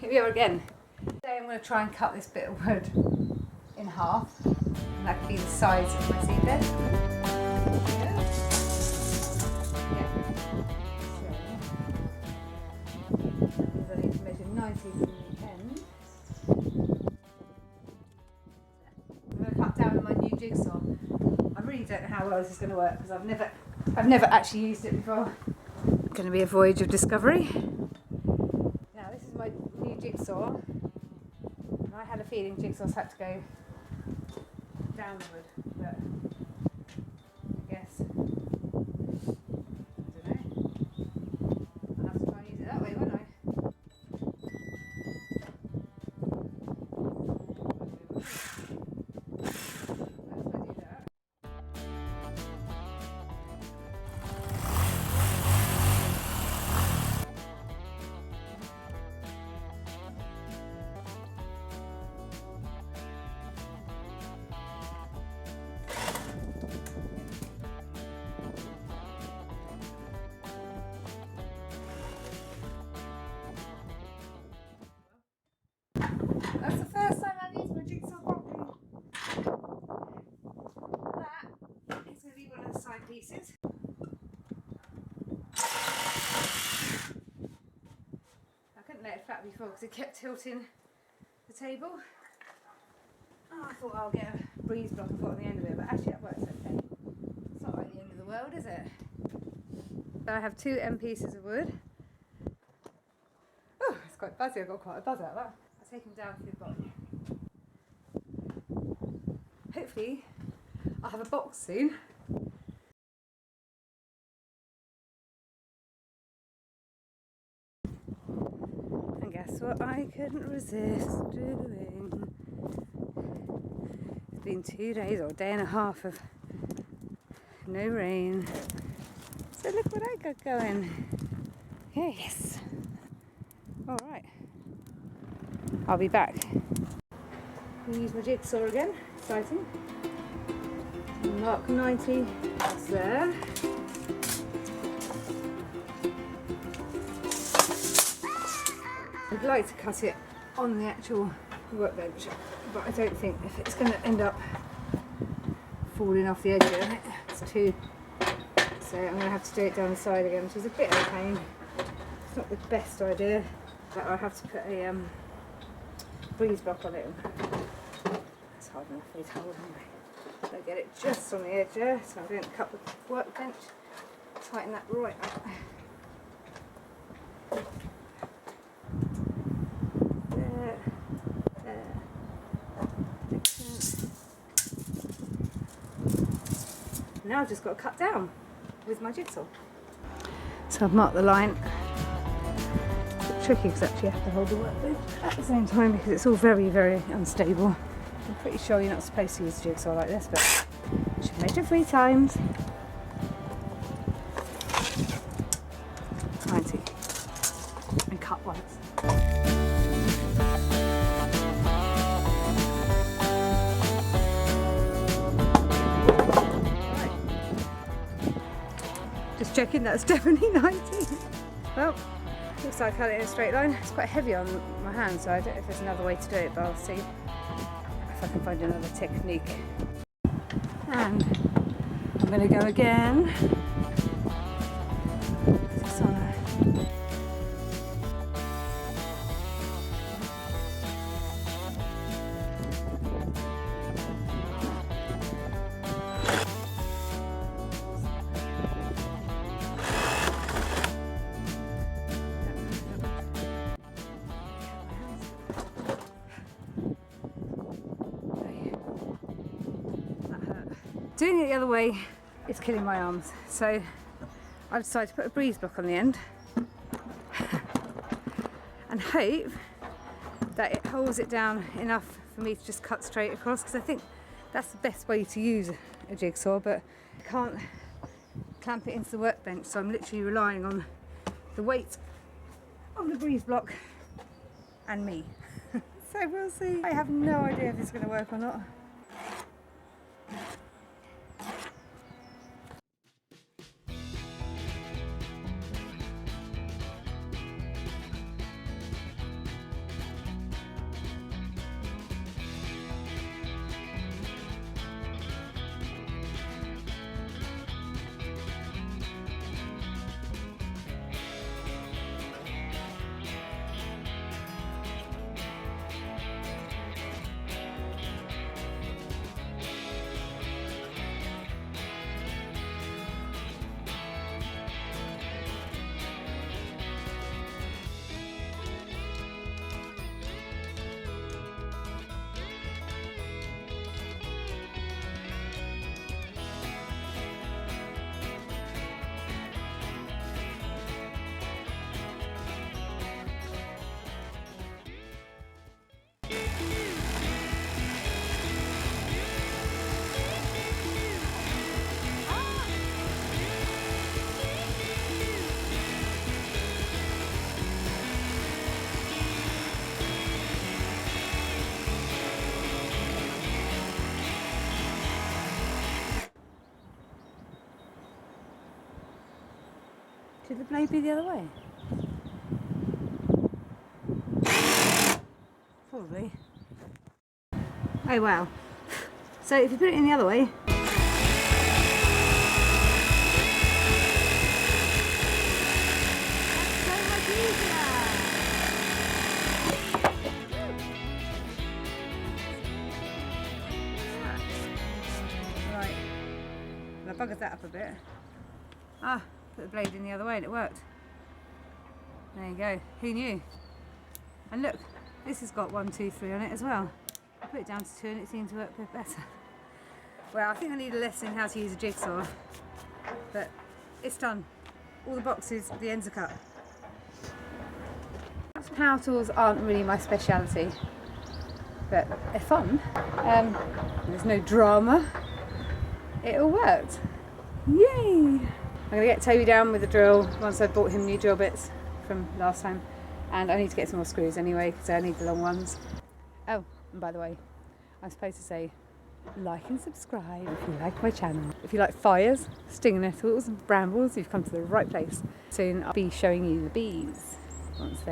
Here we are again. Today I'm going to try and cut this bit of wood in half, and that could be the size of my seedbed. So, I need to measure 90 from the end. I'm going to cut down with my new jigsaw. I really don't know how well this is going to work because I've never actually used it before. It's going to be a voyage of discovery. Now this is my new jigsaw. And I had a feeling jigsaws had to go downward, but I guess, I don't know. I'll have to try and use it that way, won't I? That's the first time I've used my jigsaw properly. That is going to be one of the side pieces. I couldn't let it flat before because it kept tilting the table. Oh, I thought I'll get a breeze block and put on the end of it, but actually that works okay. It's not like the end of the world, is it? So I have 2 end pieces of wood. Oh, it's quite buzzy. I got quite a buzz out of that. I'll take them down to the bottom. Hopefully I'll have a box soon. And guess what I couldn't resist doing? It's been 2 days or a day and a half of no rain. So look what I got going. Yes. Alright. I'll be back. I'll use my jigsaw again. Exciting. Mark 90. That's there. I'd like to cut it on the actual workbench, but I don't think if it's going to end up falling off the edge of it. It's too. So I'm going to have to do it down the side again, which is a bit of a pain. It's not the best idea, but I have to put a breeze block on it. It's hard enough for me to hold anyway. So I get it just on the edge there, so I'm going to cut the workbench, tighten that right up. There, there. Now I've just got to cut down with my jigsaw. So I've marked the line. It's a bit tricky because actually you have to hold the workbench at the same time because it's all very, very unstable. I'm pretty sure you're not supposed to use a jigsaw like this, but you should measure 3 times. 90. And cut once. Right. Just checking that's definitely 90. Well, looks like I cut it in a straight line. It's quite heavy on my hand, so I don't know if there's another way to do it, but I'll see if I can find another technique. And I'm going to go again. This on a doing it the other way is killing my arms, so I've decided to put a breeze block on the end and hope that it holds it down enough for me to just cut straight across, because I think that's the best way to use a jigsaw, but I can't clamp it into the workbench, so I'm literally relying on the weight of the breeze block and me. So we'll see. I have no idea if it's going to work or not. Should the blade be the other way? Probably. Oh wow. So if you put it in the other way, that's so much easier. Right. Well, I buggered that up a bit. Ah, put the blade in the other way and it worked. There you go. Who knew? And look, this has got 1, 2, 3 on it as well. I put it down to 2 and it seemed to work a bit better. Well, I think I need a lesson in how to use a jigsaw, but it's done. All the boxes, the ends are cut. Power tools aren't really my speciality, but they're fun. There's no drama. It all worked. Yay! I'm going to get Toby down with the drill once I've bought him new drill bits from last time. And I need to get some more screws anyway, because I need the long ones. Oh, and by the way, I'm supposed to say like and subscribe if you like my channel. If you like fires, stinging nettles and brambles, you've come to the right place. Soon I'll be showing you the bees once they're